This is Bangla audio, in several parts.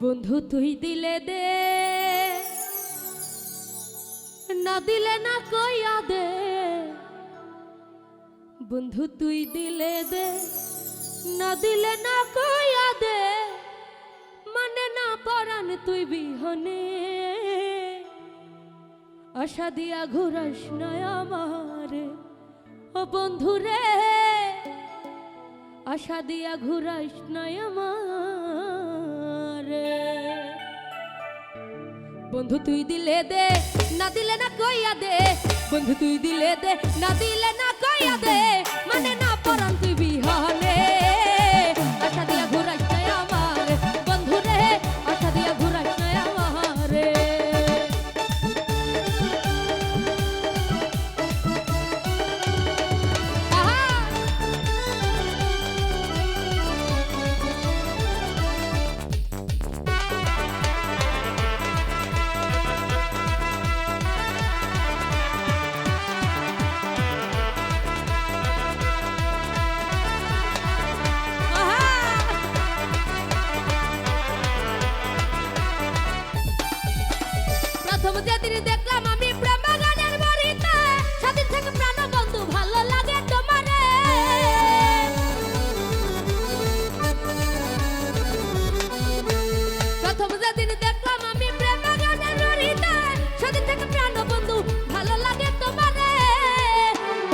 বন্ধু তুই দিলে দে, না দিলে না কইয়া দে। বন্ধু তুই দিলে দে, না দিলে না কইয়া দে। মানে না পরাণ তুই বিহনে, আশা দিয়া ঘুরাস না আমারে। ও বন্ধু রে, আশা দিয়া ঘুরাস না আমারে। বন্ধু তুই দিলে দে, না দিলে না কইয়া দে। বন্ধু তুই দিলে দে, না দিলে না কইয়া দে। মানে না পরাণ তুই বিহনে, আশা দিয়া ঘুরাস না আমারে। বন্ধু রে, আশা দিয়া ঘুরাস না আমারে। প্রথম যেদিন দেখলাম আমি প্রেম গানের বাড়িতে, সেদিন থেকে প্রাণ বন্ধু ভালো লাগে তোমারে। প্রথম যেদিন দেখলাম আমি প্রেম গানের বাড়িতে, সেদিন থেকে প্রাণ বন্ধু ভালো লাগে তোমারে।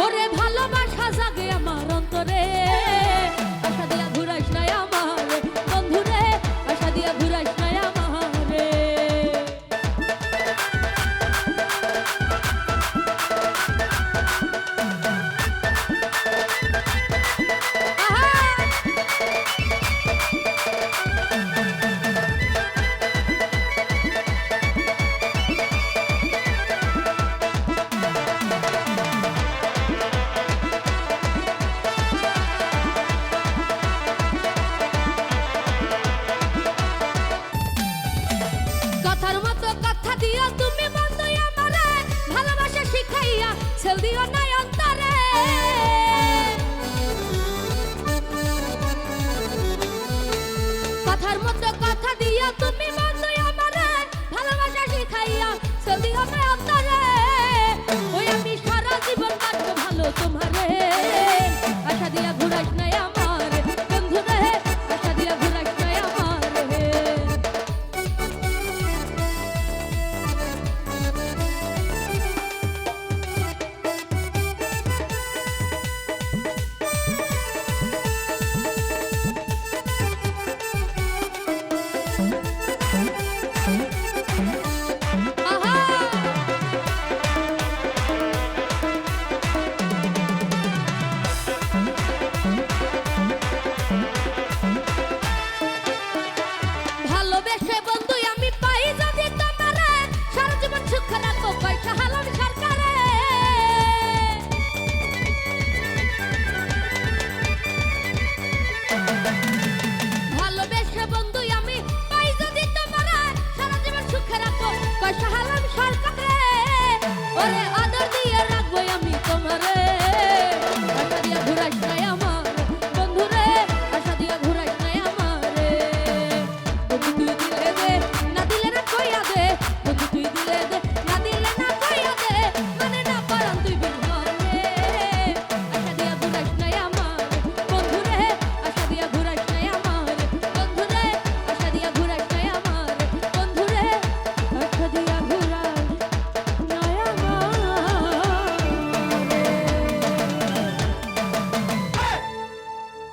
ওরে ভালোবাসা জাগে আমার অন্তরে, আশা দিয়া ঘুরাইস না আমারে। বন্ধু রে, আশা দিয়া ঘুরাইস না আমারে। কথার মতো কথা দিও তুমি বন্ধু আমারে, ভালোবাসা শিখাইয়া ছেল দিও না অন্তরে। কথার মতো কথা দিও তুমি